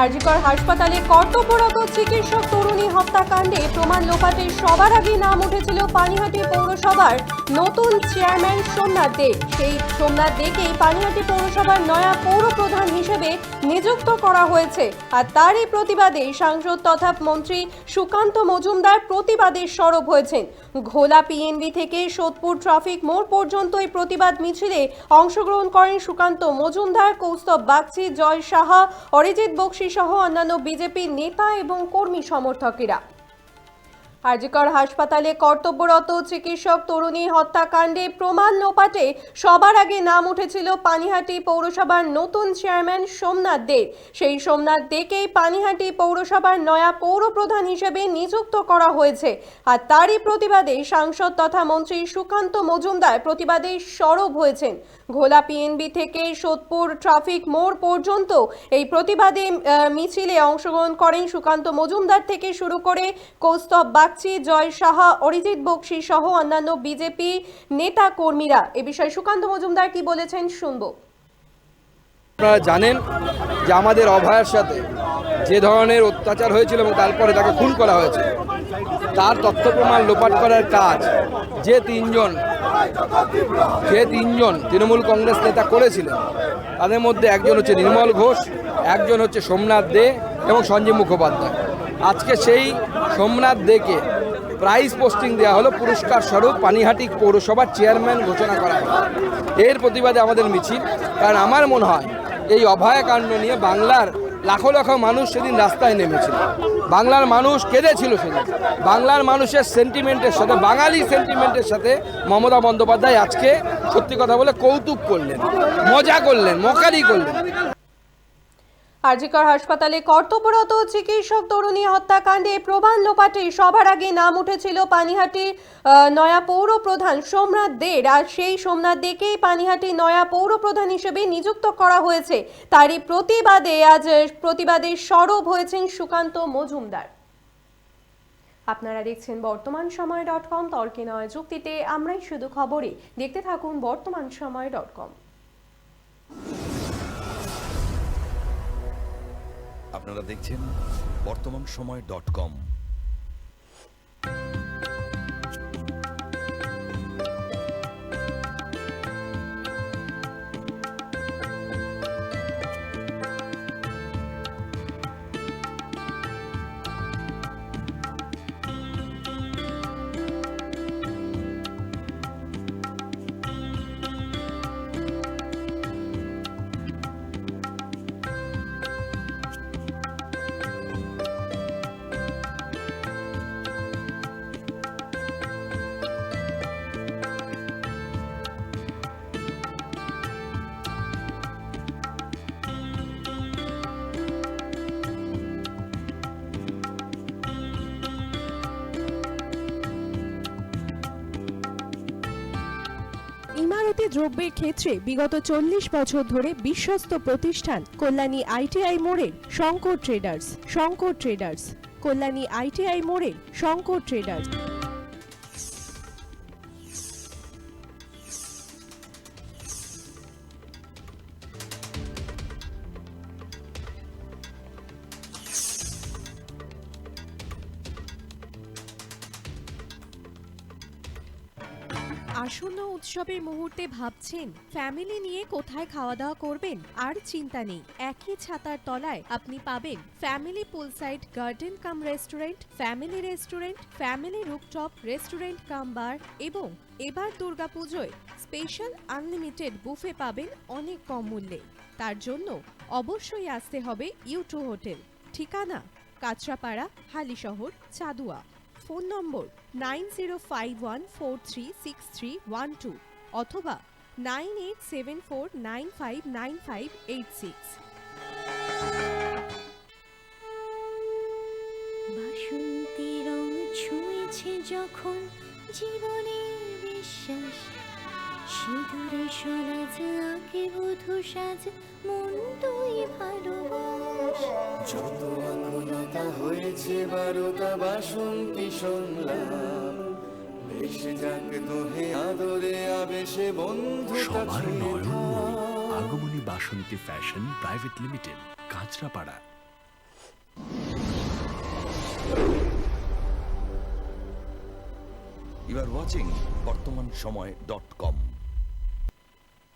আরজিকর হাসপাতালে কর্তব্যরত চিকিৎসক তরুণী হত্যাকাণ্ডে প্রমাণ লোপাটে সবার আগে নাম উঠেছিল পানিহাটি পৌরসভার নতুন চেয়ারম্যান সোমনাথ দে। সেই সোমনাথ দেকেই পানিহাটি পৌরসভার নয়া পৌর প্রধান হিসেবে নিযুক্ত করা হয়েছে। আর তারই প্রতিবাদে সাংসদ তথা মন্ত্রী সুকান্ত মজুমদার প্রতিবাদে সরব হয়েছেন। ঘোলা পিএনবি থেকে সোদপুর ট্রাফিক মোড় পর্যন্ত এই প্রতিবাদ মিছিলে অংশগ্রহণ করেন সুকান্ত মজুমদার, কৌস্তব বাগচি, জয় সাহা, অরিজিৎ বক্সি সহ অন্যান্য বিজেপি নেতা এবং কর্মী সমর্থকেরা। আরজিকর হাসপাতালে কর্তব্যরত চিকিৎসক তরুণী হত্যাকাণ্ডে প্রমাণ লোপাটে সবার আগে নাম উঠেছিল পানিহাটি পৌরসভার নতুন চেয়ারম্যান সোমনাথ দে। সেই সোমনাথ দেকেই পানিহাটি পৌরসভার নয়া পৌর প্রধান হিসেবে নিযুক্ত করা হয়েছে। আর তারই প্রতিবাদে সাংসদ তথা মন্ত্রী সুকান্ত মজুমদার প্রতিবাদে সরব হয়েছেন। ঘোলা পিএনবি থেকে সোদপুর ট্রাফিক মোড় পর্যন্ত এই প্রতিবাদে মিছিলে অংশগ্রহণ করেন সুকান্ত মজুমদার থেকে শুরু করে কৌস্তব বাগচি, জয় সাহা, অরিজিৎ বক্সি সহ অন্যান্য বিজেপি নেতা কর্মীরা। এ বিষয়ে সুকান্ত মজুমদার কি বলেছেন শুনবো। আপনারা জানেন যে আমাদের অভয়ার সাথে যে ধরনের অত্যাচার হয়েছিল এবং তারপরে তাকে খুন করা হয়েছে, তার তথ্য প্রমাণ লোপাট করার কাজ যে তিনজন তৃণমূল কংগ্রেস নেতা করেছিলেন, তাদের মধ্যে একজন হচ্ছে নির্মল ঘোষ, একজন হচ্ছে সোমনাথ দে এবং সঞ্জীব মুখোপাধ্যায়। আজকে সেই সোমনাথ দেকে প্রাইজ পোস্টিং দেওয়া হলো, পুরস্কার স্বরূপ পানিহাটি পৌরসভার চেয়ারম্যান ঘোষণা করা হলো। এর প্রতিবাদে আমাদের মিছিল, কারণ আমার মনে হয় এই অভয়াকাণ্ড নিয়ে বাংলার লাখো লাখো মানুষ সেদিন রাস্তায় নেমেছিল, বাংলার মানুষ কেঁদেছিল সেদিন। বাংলার মানুষের সেন্টিমেন্টের সাথে, বাঙালি সেন্টিমেন্টের সাথে মমতা বন্দ্যোপাধ্যায় আজকে সত্যি কথা বলে কৌতুক করলেন, মজা করলেন, মকারি করলেন। আরজিকর হাসপাতালে কর্তব্যরত চিকিৎসক তরুণী হত্যাকাণ্ডে প্রমাণ লোপাটে সবার আগে নাম উঠেছিল পানিহাটি নয়া পৌর প্রধান সোমনাথ দের। আর সেই সোমনাথ দেকেই পানিহাটি নয়া পৌর প্রধান হিসেবে নিযুক্ত করা হয়েছে। তারই প্রতিবাদে আজ প্রতিবাদে সরব হয়েছেন সুকান্ত মজুমদার। আপনারা দেখছেন বর্তমানসময়.com, তর্কে নয় যুক্তিতে আমরাই শুধু খবরে। দেখতে থাকুন বর্তমানসময়.com। আপনারা দেখছেন বর্তমানসময়.com। ইমারতি দ্রব্যের ক্ষেত্রে বিগত 40 বছর ধরে বিশ্বস্ত প্রতিষ্ঠান কল্যাণী আইটিআই মোড়ের শঙ্কর ট্রেডার্স, কল্যাণী আইটিআই মোড়ের শঙ্কর ট্রেডার্স। আসন্ন উৎসবের মুহূর্তে ভাবছেন ফ্যামিলি নিয়ে কোথায় খাওয়া দাওয়া করবেন? আর চিন্তা নেই, একই ছাতার তলায় আপনি পাবেন family poolside garden cum restaurant, family rooftop restaurant cum bar এবং এবার দুর্গাপুজোয় স্পেশাল আনলিমিটেড বুফে পাবেন অনেক কম মূল্যে। তার জন্য অবশ্যই আসতে হবে U2 হোটেল। ঠিকানা কাঁচরাপাড়া, হালিশহর, চাদুয়া। ফোন নম্বর 9051436312 অথবা 9874959586। বাসন্তী রং ছুঁয়েছে যখন জীবনের বিশ্বাস, সিঁদুরে সরাজ আঁকে বধূ সাজ, মন তুই ভালোবাস। যত আকুলতা হয়েছে বারোটা বাসন্তী শুনলাম, ভেসে যাক দোহে আদরে আবেশে বন্ধুতা ছুঁয়ে থাক। Agamani Basanti fashion private limited, Kanchrapara. You are watching বর্তমান সময়.com